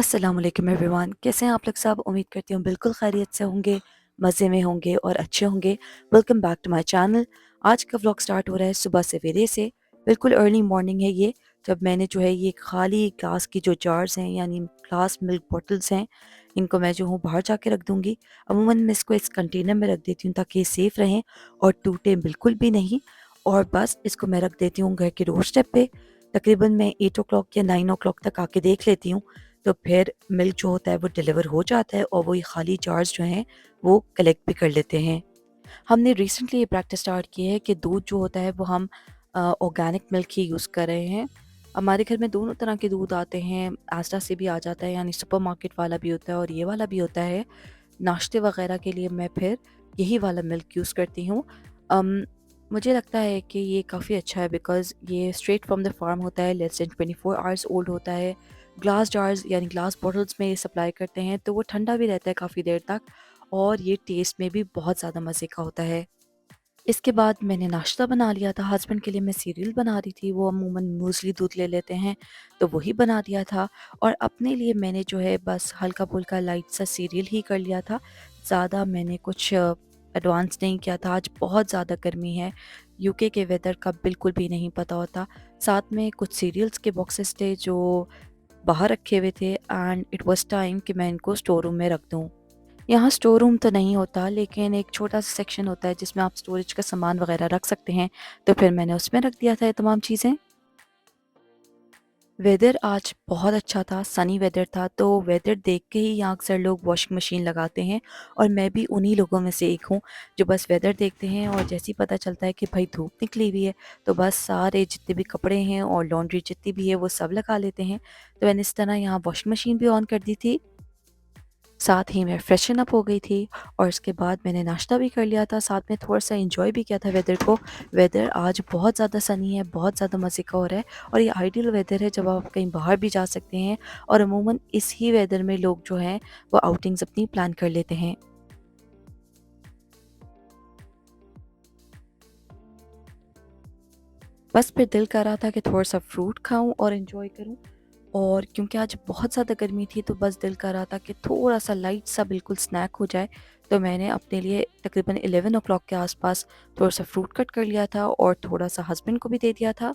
अस्सलामुअलैकुम एवरीवन, कैसे हैं आप लोग सब। उम्मीद करती हूँ बिल्कुल खैरियत से होंगे, मज़े में होंगे और अच्छे होंगे। Welcome back to my channel. आज का व्लॉग स्टार्ट हो रहा है सुबह सवेरे से। बिल्कुल अर्ली मॉर्निंग है ये, जब मैंने जो है ये खाली ग्लास की जो जार्स हैं यानी ग्लास मिल्क बॉटल्स हैं, इनको मैं जो हूँ बाहर जाके रख दूँगी। अमूमन मैं इसको इस कंटेनर में रख देती हूँ ताकि ये सेफ़ रहें और टूटे बिल्कुल भी नहीं। और बस इसको मैं रख देती हूँ घर के डोर स्टेप पे। तकरीबन मैं 8 ओ क्लॉक या 9 ओ क्लॉक तक आके देख लेती हूँ, तो फिर मिल्क जो होता है वो डिलीवर हो जाता है और वो ये खाली जार्स जो हैं वो कलेक्ट भी कर लेते हैं। हमने रिसेंटली ये प्रैक्टिस स्टार्ट की है कि दूध जो होता है वो हम ऑर्गेनिक मिल्क ही यूज़ कर रहे हैं। हमारे घर में दोनों तरह के दूध आते हैं, आस्टा से भी आ जाता है यानी सुपरमार्केट वाला भी होता है और ये वाला भी होता है। नाश्ते वगैरह के लिए मैं फिर यही वाला मिल्क यूज़ करती हूँ। अम, मुझे लगता है कि ये काफ़ी अच्छा है बिकॉज़ ये स्ट्रेट फ्रॉम द फार्म होता है, लेस देन 24 आवर्स ओल्ड होता है। ग्लास जार्स यानी ग्लास बॉटल्स में ये सप्लाई करते हैं तो वो ठंडा भी रहता है काफ़ी देर तक और ये टेस्ट में भी बहुत ज़्यादा मज़े का होता है। इसके बाद मैंने नाश्ता बना लिया था, हस्बैंड के लिए मैं सीरियल बना रही थी, वो अमूमन मूसली दूध ले लेते हैं, तो वही बना दिया था। और अपने लिए मैंने जो है बस हल्का-फुल्का लाइट सा सीरियल ही कर लिया था, ज़्यादा मैंने कुछ एडवांस नहीं किया था। आज बहुत ज़्यादा गर्मी है, यूके के वेदर का बिल्कुल भी नहीं पता होता। साथ में कुछ सीरियल्स के बॉक्सेस थे जो बाहर रखे हुए थे एंड इट वाज़ टाइम कि मैं इनको स्टोर रूम में रख दूँ। यहाँ स्टोर रूम तो नहीं होता लेकिन एक छोटा-सा सेक्शन होता है जिसमें आप स्टोरेज का सामान वगैरह रख सकते हैं, तो फिर मैंने उसमें रख दिया था ये तमाम चीज़ें। वेदर आज बहुत अच्छा था, सनी वेदर था, तो वेदर देख के ही यहाँ अक्सर लोग वॉशिंग मशीन लगाते हैं और मैं भी उन्हीं लोगों में से एक हूँ जो बस वेदर देखते हैं और जैसे ही पता चलता है कि भाई धूप निकली हुई है, तो बस सारे जितने भी कपड़े हैं और लॉन्ड्री जितनी भी है वो सब लगा लेते हैं। तो मैंने इस तरह यहाँ वॉशिंग मशीन भी ऑन कर दी थी, साथ ही मैं फ्रेशन अप हो गई थी और उसके बाद मैंने नाश्ता भी कर लिया था, साथ में थोड़ा-सा एन्जॉय भी किया था वेदर को। वेदर आज बहुत ज़्यादा सनी है, बहुत ज़्यादा मज़े का हो रहा है और ये आइडियल वेदर है जब आप कहीं बाहर भी जा सकते हैं और अमूमन इस ही वेदर में लोग जो हैं वो आउटिंग्स अपनी प्लान कर लेते हैं। बस फिर दिल कर रहा था कि थोड़ा-सा फ्रूट खाऊँ और एन्जॉय करूँ। और क्योंकि आज बहुत ज़्यादा गर्मी थी तो बस दिल कर रहा था कि थोड़ा-सा लाइट सा बिल्कुल स्नैक हो जाए, तो मैंने अपने लिए तकरीबन 11 ओ क्लॉक के आस-पास थोड़ा-सा फ्रूट कट कर लिया था और थोड़ा-सा हस्बैंड को भी दे दिया था।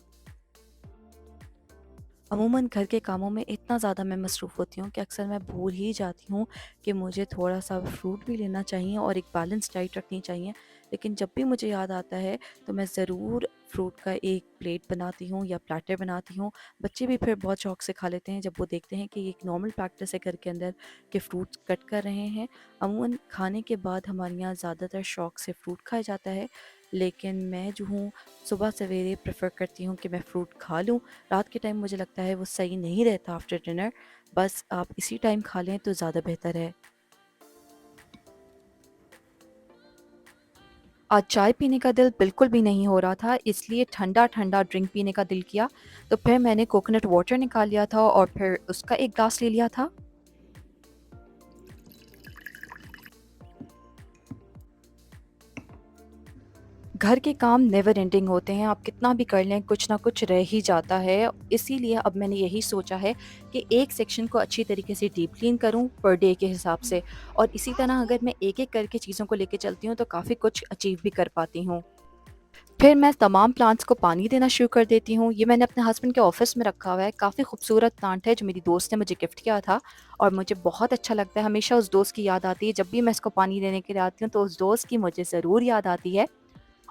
अमूमन घर के कामों में इतना ज़्यादा मैं मसरूफ़ होती हूँ कि अक्सर मैं भूल ही जाती हूँ कि मुझे थोड़ा-सा फ्रूट भी लेना चाहिए और एक बैलेंस डाइट रखनी चाहिए। लेकिन जब भी मुझे याद आता है तो मैं ज़रूर फ्रूट का एक प्लेट बनाती हूँ या प्लैटर बनाती हूँ। बच्चे भी फिर बहुत शौक से खा लेते हैं जब वो देखते हैं कि ये एक नॉर्मल प्रैक्टिस है घर के अंदर कि फ्रूट्स कट कर रहे हैं। अमूमन खाने के बाद हमारे यहाँ ज़्यादातर शौक से फ्रूट खाया जाता है, लेकिन मैं जो हूँ सुबह सवेरे प्रेफ़र करती हूँ कि मैं फ्रूट खा लूँ। रात के टाइम मुझे लगता है वो सही नहीं रहता आफ्टर डिनर, बस आप इसी टाइम खा लें तो ज़्यादा बेहतर है। आज चाय पीने का दिल बिल्कुल भी नहीं हो रहा था, इसलिए ठंडा-ठंडा ड्रिंक पीने का दिल किया, तो फिर मैंने कोकोनट वाटर निकाल लिया था और फिर उसका एक ग्लास ले लिया था। घर के काम नेवर एंडिंग होते हैं, आप कितना भी कर लें कुछ ना कुछ रह ही जाता है। इसीलिए अब मैंने यही सोचा है कि एक सेक्शन को अच्छी तरीके से डीप क्लीन करूँ पर डे के हिसाब से और इसी तरह अगर मैं एक-एक करके चीज़ों को लेके चलती हूँ तो काफ़ी कुछ अचीव भी कर पाती हूँ। फिर मैं तमाम प्लांट्स को पानी देना शुरू कर देती हूँ। ये मैंने अपने हस्बैंड के ऑफ़िस में रखा हुआ है, काफ़ी खूबसूरत प्लांट है जो मेरी दोस्त ने मुझे गिफ्ट किया था और मुझे बहुत अच्छा लगता है, हमेशा उस दोस्त की याद आती है। जब भी मैं इसको पानी देने के लिए आती हूँ तो उस दोस्त की मुझे ज़रूर याद आती है।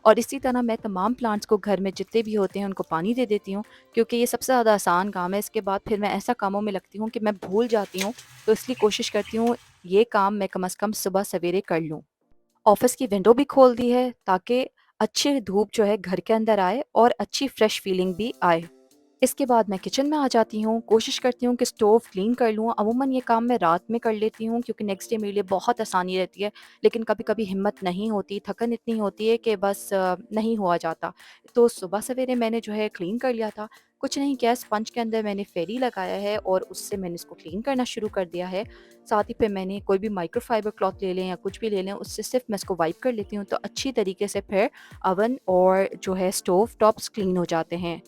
और इसी तरह मैं तमाम प्लांट्स को घर में जितने भी होते हैं उनको पानी दे देती हूँ, क्योंकि ये सबसे ज़्यादा आसान काम है। इसके बाद फिर मैं ऐसा कामों में लगती हूँ कि मैं भूल जाती हूँ, तो इसलिए कोशिश करती हूँ ये काम मैं कम से कम सुबह सवेरे कर लूँ। ऑफ़िस की विंडो भी खोल दी है ताकि अच्छी धूप जो है घर के अंदर आए और अच्छी फ्रेश फीलिंग भी आए। इसके बाद मैं किचन में आ जाती हूँ, कोशिश करती हूँ कि स्टोव क्लीन कर लूँ। अमूमन ये काम मैं रात में कर लेती हूँ क्योंकि नेक्स्ट डे मेरे लिए बहुत आसानी रहती है, लेकिन कभी-कभी हिम्मत नहीं होती, थकन इतनी होती है कि बस नहीं हुआ जाता। तो सुबह सवेरे मैंने जो है क्लीन कर लिया था। कुछ नहीं किया, स्पंज के अंदर मैंने फेरी लगाया है और उससे मैंने इसको क्लीन करना शुरू कर दिया है। साथ ही फिर मैंने कोई भी माइक्रोफाइबर क्लॉथ ले लें या कुछ भी ले लें, उससे सिर्फ़ मैं इसको वाइप कर लेती हूँ, तो अच्छी तरीके से फिर ओवन और जो है स्टोव टॉप्स क्लीन हो जाते हैं।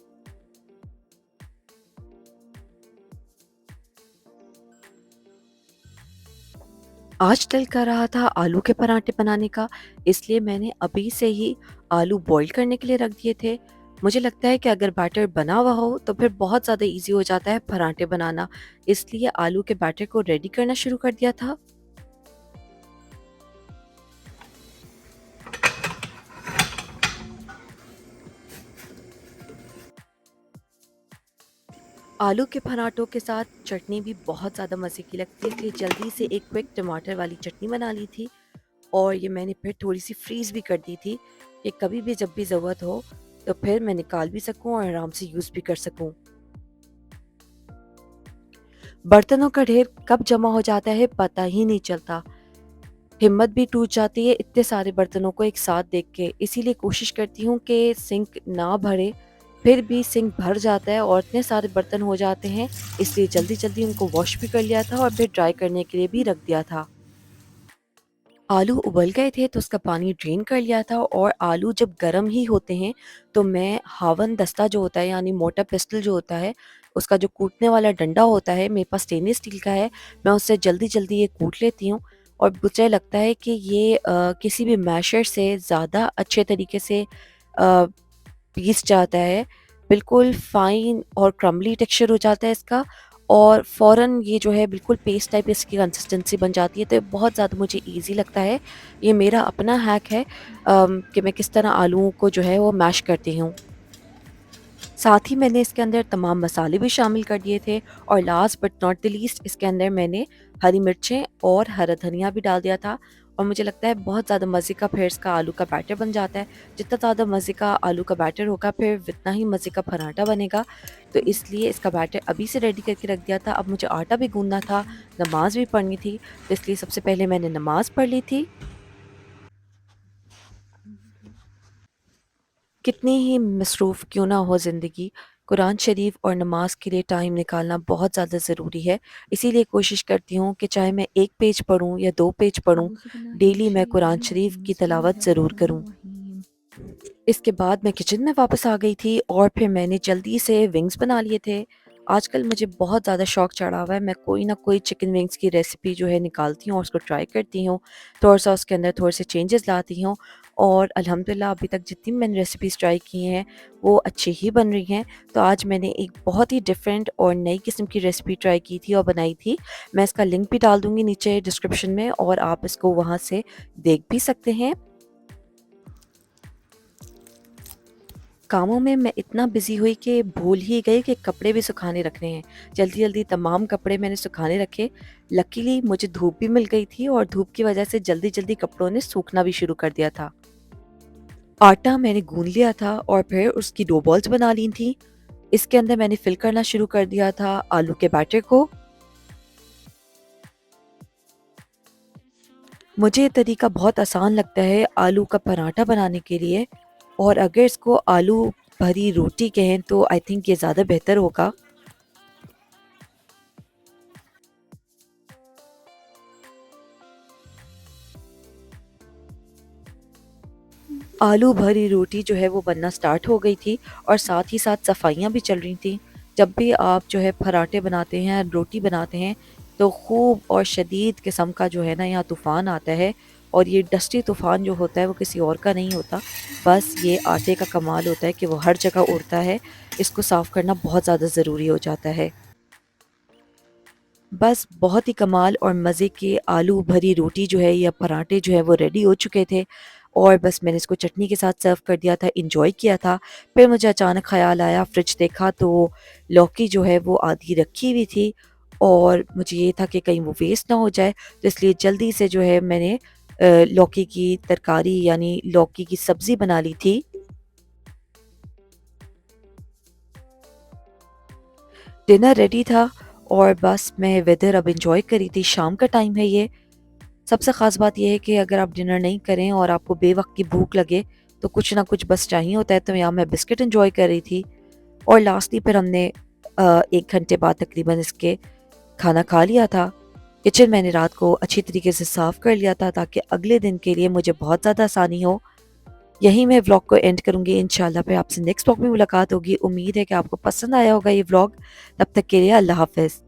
आज दिल कर रहा था आलू के पराठे बनाने का, इसलिए मैंने अभी से ही आलू बॉईल करने के लिए रख दिए थे। मुझे लगता है कि अगर बैटर बना हुआ हो तो फिर बहुत ज़्यादा ईज़ी हो जाता है पराठे बनाना, इसलिए आलू के बैटर को रेडी करना शुरू कर दिया था। आलू के पराठों के साथ चटनी भी बहुत ज़्यादा मज़े की लगती है, इसलिए जल्दी से एक क्विक टमाटर वाली चटनी बना ली थी और ये मैंने फिर थोड़ी-सी फ्रीज़ भी कर दी थी कि कभी भी जब भी ज़रूरत हो तो फिर मैं निकाल भी सकूँ और आराम से यूज़ भी कर सकूँ। बर्तनों का ढेर कब जमा हो जाता है पता ही नहीं चलता। हिम्मत भी टूट जाती है इतने सारे बर्तनों को एक साथ देख के। इसीलिए कोशिश करती हूँ कि सिंक ना भरे, फिर भी सिंक भर जाता है और इतने सारे बर्तन हो जाते हैं, इसलिए जल्दी-जल्दी उनको वॉश भी कर लिया था और फिर ड्राई करने के लिए भी रख दिया था। आलू उबल गए थे तो उसका पानी ड्रेन कर लिया था और आलू जब गर्म ही होते हैं तो मैं हावन दस्ता जो होता है यानी मोटा पिस्टल जो होता है, उसका जो कूटने वाला डंडा होता है, मेरे पास स्टेनलेस स्टील का है, मैं उससे जल्दी-जल्दी ये कूट लेती हूँ और मुझे लगता है कि ये किसी भी मैशर से ज़्यादा अच्छे तरीके से पीस जाता है। बिल्कुल फ़ाइन और क्रम्बली टेक्सचर हो जाता है इसका और फ़ौरन ये जो है बिल्कुल पेस्ट टाइप इसकी कंसिस्टेंसी बन जाती है, तो ये बहुत ज़्यादा मुझे ईज़ी लगता है। ये मेरा अपना हैक है कि मैं किस तरह आलूओं को जो है वो मैश करती हूँ। साथ ही मैंने इसके अंदर तमाम मसाले भी शामिल कर दिए थे और last but not the least इसके अंदर मैंने हरी मिर्चें और हरा धनिया भी डाल दिया था और मुझे लगता है बहुत ज़्यादा मज़े का फिर इसका आलू का बैटर बन जाता है। जितना ज़्यादा मज़े का आलू का बैटर होगा फिर उतना ही मज़े का पराठा बनेगा। तो इसलिए इसका बैटर अभी से रेडी करके रख दिया था। अब मुझे आटा भी गूँदना था, नमाज़ भी पढ़नी थी, तो इसलिए सबसे पहले मैंने नमाज़ पढ़ ली थी। कितनी ही मसरूफ़ क्यों ना हो ज़िंदगी, कुरान शरीफ और नमाज़ के लिए टाइम निकालना बहुत ज़्यादा ज़रूरी है। इसीलिए कोशिश करती हूँ कि चाहे मैं 1 पेज पढूँ या 2 पेज पढूँ, डेली मैं कुरान शरीफ अऊज़ुबिल्लाहिमिनश्शैतानिर्रजीम, की तिलावत ज़रूर करूँ। बिस्मिल्लाहिर्रहमानिर्रहीम। इसके बाद मैं किचन में वापस आ गई थी और फिर मैंने जल्दी से विंग्स बना लिए थे। आजकल मुझे बहुत ज़्यादा शौक चढ़ा हुआ है, मैं कोई ना कोई चिकन विंग्स की रेसिपी जो है निकालती हूँ और उसको ट्राई करती हूँ। थोड़ा-सा उसके अंदर थोड़े से चेंजेस लाती हूँ और अल्हम्दुलिल्लाह अभी तक जितनी भी मैंने रेसिपीज़ ट्राई की हैं, वो अच्छी ही बन रही हैं। तो आज मैंने एक बहुत ही डिफरेंट और नई किस्म की रेसिपी ट्राई की थी और बनाई थी। मैं इसका लिंक भी डाल दूँगी नीचे डिस्क्रिप्शन में और आप इसको वहाँ से देख भी सकते हैं। कामों में मैं इतना बिज़ी हुई कि भूल ही गई कि कपड़े भी सुखाने रखने हैं। जल्दी-जल्दी तमाम कपड़े मैंने सुखाने रखे। लकीली मुझे धूप भी मिल गई थी और धूप की वज़ह से जल्दी-जल्दी कपड़ों ने सूखना भी शुरू कर दिया था। आटा मैंने गूँध लिया था और फिर उसकी डो बॉल्स बना ली थी। इसके अंदर मैंने फिल करना शुरू कर दिया था आलू के बैटर को। मुझे ये तरीका बहुत आसान लगता है आलू का पराठा बनाने के लिए और अगर इसको आलू भरी रोटी कहें तो आई थिंक ये ज़्यादा बेहतर होगा। आलू भरी रोटी जो है वो बनना स्टार्ट हो गई थी और साथ ही साथ सफाइयाँ भी चल रही थी। जब भी आप जो है पराठे बनाते हैं, रोटी बनाते हैं तो खूब और शदीद किस्म का जो है ना यहाँ तूफ़ान आता है और ये डस्टी तूफ़ान जो होता है वो किसी और का नहीं होता। बस ये आटे का कमाल होता है कि वो हर जगह उड़ता है। इसको साफ़ करना बहुत ज़्यादा ज़रूरी हो जाता है। बस बहुत ही कमाल और मज़े के आलू भरी रोटी जो है या पराठे जो है वो रेडी हो चुके थे और बस मैंने इसको चटनी के साथ सर्व कर दिया था, एंजॉय किया था। फिर मुझे अचानक ख़्याल आया, फ्रिज देखा तो लौकी जो है वो आधी रखी हुई थी और मुझे ये था कि कहीं वो वेस्ट ना हो जाए, तो इसलिए जल्दी से जो है मैंने लौकी की तरकारी यानी लौकी की सब्ज़ी बना ली थी। डिनर रेडी था और बस मैं वेदर अब एंजॉय कर रही थी। शाम का टाइम है ये। सबसे ख़ास बात ये है कि अगर आप डिनर नहीं करें और आपको बेवक़्त की भूख लगे, तो कुछ ना कुछ बस चाहिए होता है, तो यहाँ मैं बिस्किट एन्जॉय कर रही थी और लास्टली फिर हमने 1 घंटे बाद तकरीबन इसके खाना खा लिया था। किचन मैंने रात को अच्छी तरीके से साफ़ कर लिया था ताकि अगले दिन के लिए मुझे बहुत ज़्यादा आसानी हो। यहीं मैं व्लॉग को एंड करूँगी इंशाल्लाह फिर आपसे नेक्स्ट व्लॉग में मुलाकात होगी। उम्मीद है कि आपको पसंद आया होगा ये व्लॉग। तब तक के लिए अल्लाह हाफ़िज़।